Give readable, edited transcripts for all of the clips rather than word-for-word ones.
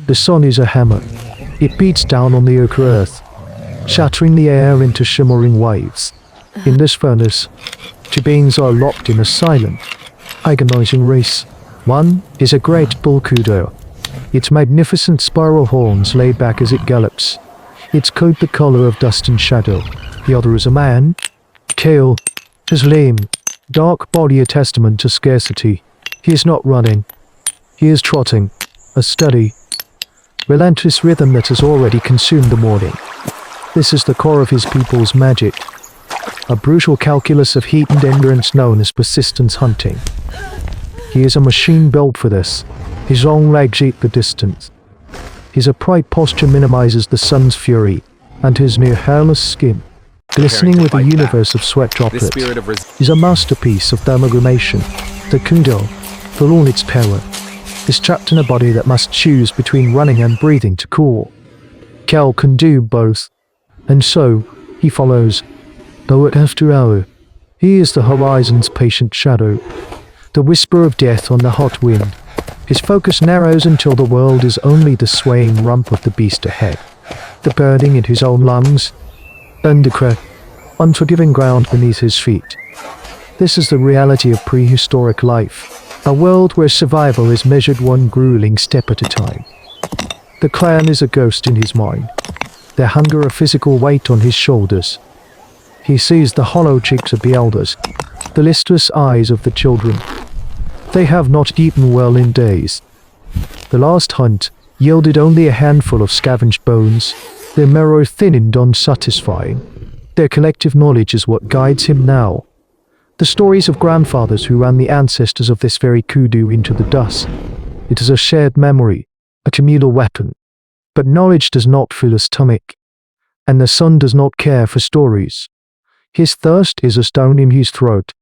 The sun is a hammer. It beats down on the ochre earth, shattering the air into shimmering waves. In this furnace, two beings are locked in a silent, agonizing race. One is a great bull kudu, its magnificent spiral horns laid back as it gallops, its coat the color of dust and shadow. The other is a man, Kale, his lame, dark body a testament to scarcity. He is not running. He is trotting, a steady, relentless rhythm that has already consumed the morning. This is the core of his people's magic, a brutal calculus of heat and endurance known as persistence hunting. He is a machine built for this. His long legs eat the distance. His upright posture minimizes the sun's fury, and his near hairless skin, glistening with a universe of sweat droplets, is a masterpiece of thermogramation. The kudu, for all its power, is trapped in a body that must choose between running and breathing to cool. Kel can do both, and so he follows, hour after hour. He is the horizon's patient shadow, the whisper of death on the hot wind. His focus narrows until the world is only the swaying rump of the beast ahead, the burning in his own lungs, undercrack, unforgiving ground beneath his feet. This is the reality of prehistoric life, a world where survival is measured one grueling step at a time. The clan is a ghost in his mind, their hunger a physical weight on his shoulders. He sees the hollow cheeks of the elders, the listless eyes of the children. They have not eaten well in days. The last hunt yielded only a handful of scavenged bones, their marrow thin and unsatisfying. Their collective knowledge is what guides him now. The stories of grandfathers who ran the ancestors of this very kudu into the dust. It is a shared memory, a communal weapon. But knowledge does not fill a stomach, and the sun does not care for stories. His thirst is a stone in his throat,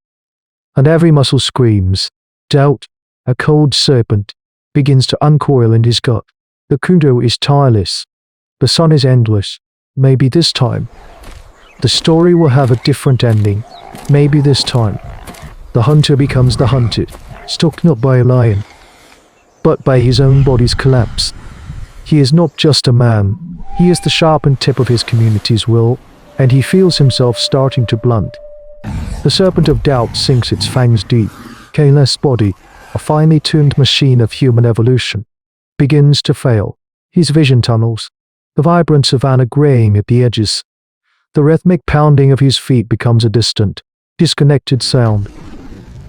and every muscle screams. Doubt, a cold serpent, begins to uncoil in his gut. The kudu is tireless. The sun is endless. Maybe this time, the story will have a different ending. Maybe this time, the hunter becomes the hunted, stalked not by a lion, but by his own body's collapse. He is not just a man. He is the sharpened tip of his community's will, and he feels himself starting to blunt. The serpent of doubt sinks its fangs deep. Kale's body, a finely tuned machine of human evolution, begins to fail. His vision tunnels, the vibrant savanna graying at the edges. The rhythmic pounding of his feet becomes a distant, disconnected sound,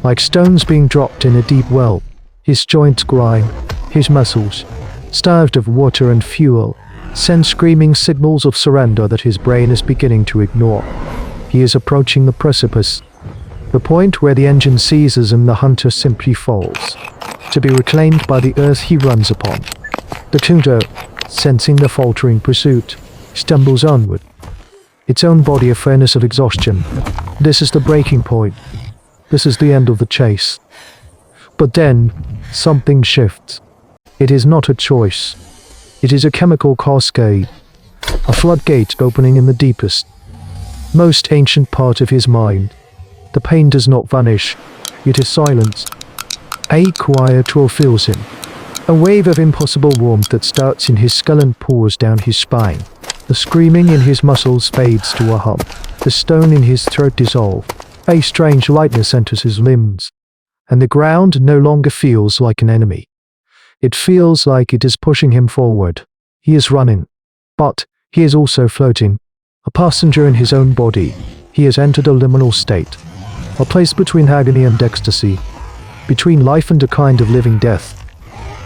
like stones being dropped in a deep well. His joints grind, his muscles, starved of water and fuel, send screaming signals of surrender that his brain is beginning to ignore. He is approaching the precipice, the point where the engine seizes and the hunter simply falls, to be reclaimed by the earth he runs upon. The kudu, sensing the faltering pursuit, stumbles onward, its own body a furnace of exhaustion. This is the breaking point. This is the end of the chase. But then, something shifts. It is not a choice. It is a chemical cascade, a floodgate opening in the deepest, most ancient part of his mind. The pain does not vanish, it is silenced. A quiet roar fills him, a wave of impossible warmth that starts in his skull and pours down his spine. The screaming in his muscles fades to a hum, the stone in his throat dissolves. A strange lightness enters his limbs, and the ground no longer feels like an enemy. It feels like it is pushing him forward. He is running, but he is also floating, a passenger in his own body. He has entered a liminal state, a place between agony and ecstasy, between life and a kind of living death.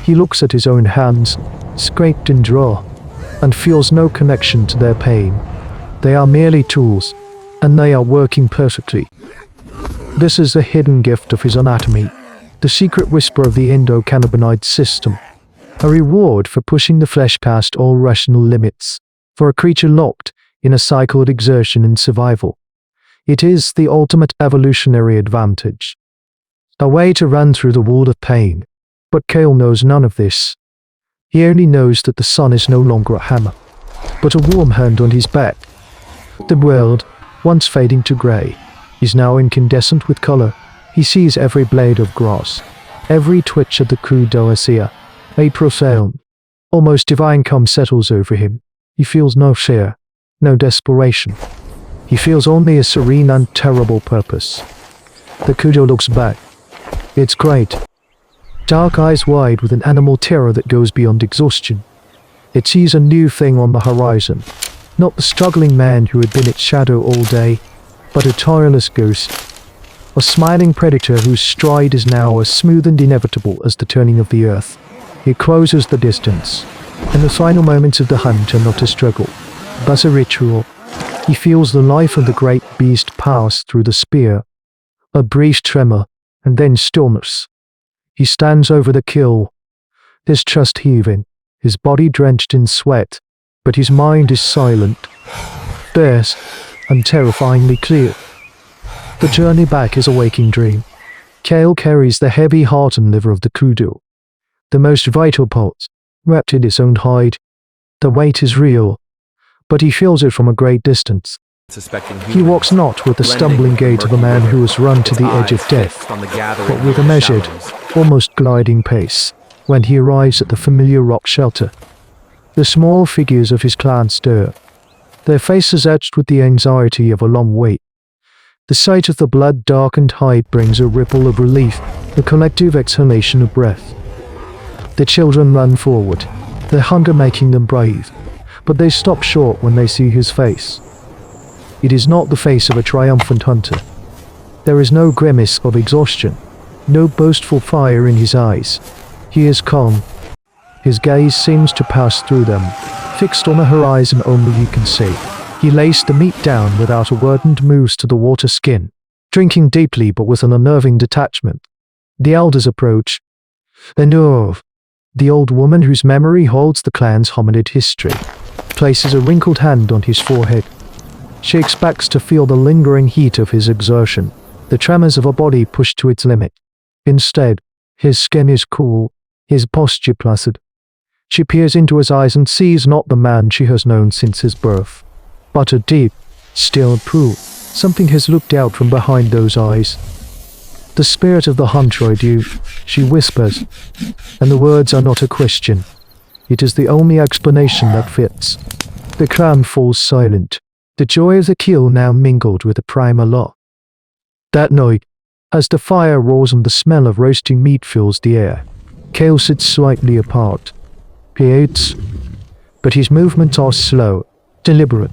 He looks at his own hands, scraped and dry, and feels no connection to their pain. They are merely tools, and they are working perfectly. This is the hidden gift of his anatomy, the secret whisper of the endocannabinoid system, a reward for pushing the flesh past all rational limits, for a creature locked in a cycle of exertion and survival. It is the ultimate evolutionary advantage, a way to run through the wall of pain. But Kale knows none of this. He only knows that the sun is no longer a hammer, but a warm hand on his back. The world, once fading to grey, is now incandescent with color. He sees every blade of grass, every twitch of the kudu a profound, Almost divine calm settles over him. He feels no fear, no desperation. He feels only a serene and terrible purpose. The kudu looks back. It's great. Dark eyes wide with an animal terror that goes beyond exhaustion. It sees a new thing on the horizon. Not the struggling man who had been its shadow all day, but a tireless ghost. A smiling predator whose stride is now as smooth and inevitable as the turning of the earth. It closes the distance, and the final moments of the hunt are not a struggle, but a ritual. He feels the life of the great beast pass through the spear. A brief tremor, and then stillness. He stands over the kill, his chest heaving, his body drenched in sweat, but his mind is silent, fierce, and terrifyingly clear. The journey back is a waking dream. Kale carries the heavy heart and liver of the kudu, the most vital part, wrapped in its own hide. The weight is real, but he feels it from a great distance. He walks not with the stumbling gait of a man who has run to the edge of death, but with a measured, almost gliding pace. When he arrives at the familiar rock shelter, the small figures of his clan stir, their faces etched with the anxiety of a long wait. The sight of the blood-darkened hide brings a ripple of relief, a collective exhalation of breath. The children run forward, their hunger making them brave, but they stop short when they see his face. It is not the face of a triumphant hunter. There is no grimace of exhaustion, no boastful fire in his eyes. He is calm. His gaze seems to pass through them, fixed on a horizon only he can see. He lays the meat down without a word and moves to the water skin, drinking deeply but with an unnerving detachment. The elders approach. Enough. The old woman whose memory holds the clan's hominid history places a wrinkled hand on his forehead. She expects to feel the lingering heat of his exertion, the tremors of a body pushed to its limit. Instead, his skin is cool, his posture placid. She peers into his eyes and sees not the man she has known since his birth, but a deep, still pool. Something has looked out from behind those eyes. The spirit of the hunter, she whispers, and the words are not a question. It is the only explanation that fits. The clan falls silent, the joy of the kill now mingled with the primal law. That night, as the fire roars and the smell of roasting meat fills the air, Kale sits slightly apart. He eats, but his movements are slow, deliberate.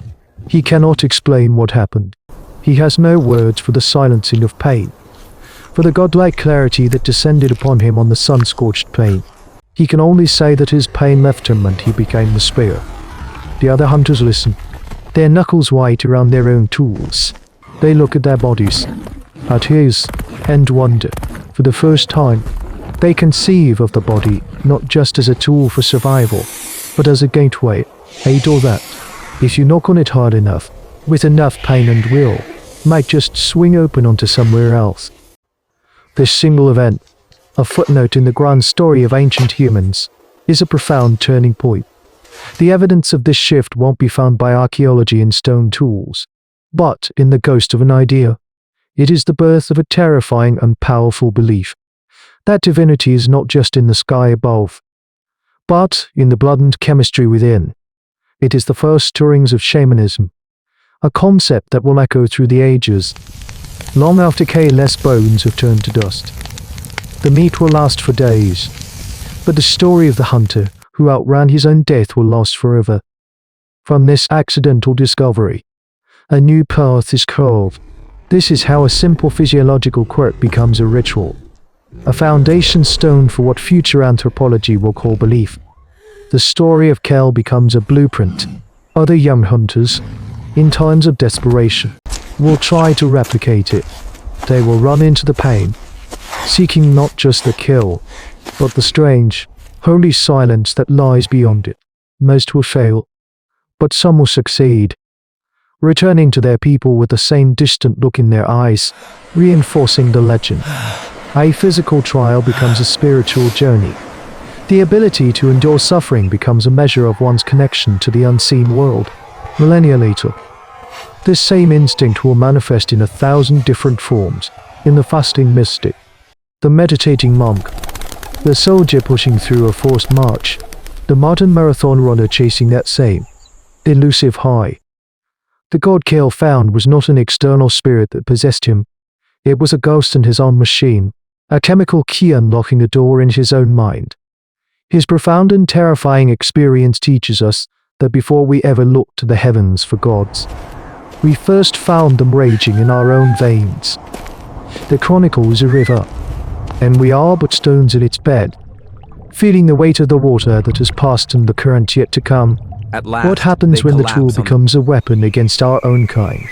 He cannot explain what happened. He has no words for the silencing of pain, for the godlike clarity that descended upon him on the sun-scorched plain. He can only say that his pain left him and he became the spear. The other hunters listen, their knuckles white around their own tools. They look at their bodies, at his, and wonder. For the first time, they conceive of the body not just as a tool for survival, but as a gateway, a door that, if you knock on it hard enough, with enough pain and will, might just swing open onto somewhere else. This single event, a footnote in the grand story of ancient humans, is a profound turning point. The evidence of this shift won't be found by archaeology in stone tools, but in the ghost of an idea. It is the birth of a terrifying and powerful belief that divinity is not just in the sky above, but in the blood and chemistry within. It is the first stirrings of shamanism, a concept that will echo through the ages, long after Kale's bones have turned to dust. The meat will last for days, but the story of the hunter who outran his own death will last forever. From this accidental discovery, a new path is carved. This is how a simple physiological quirk becomes a ritual, a foundation stone for what future anthropology will call belief. The story of Kel becomes a blueprint. Other young hunters, in times of desperation, will try to replicate it. They will run into the pain, seeking not just the kill, but the strange, holy silence that lies beyond it. Most will fail, but some will succeed, returning to their people with the same distant look in their eyes, reinforcing the legend. A physical trial becomes a spiritual journey. The ability to endure suffering becomes a measure of one's connection to the unseen world. Millennia later, this same instinct will manifest in 1,000 different forms, in the fasting mystic, the meditating monk, the soldier pushing through a forced march, The modern marathon runner chasing that same elusive high. The god Kale found was not an external spirit that possessed him. It was a ghost in his own machine, a chemical key unlocking a door in his own mind. His profound and terrifying experience teaches us that before we ever look to the heavens for gods, we first found them raging in our own veins. The chronicle is a river, and we are but stones in its bed, feeling the weight of the water that has passed and the current yet to come. At last, What happens they when the collapse tool on becomes a weapon against our own kind?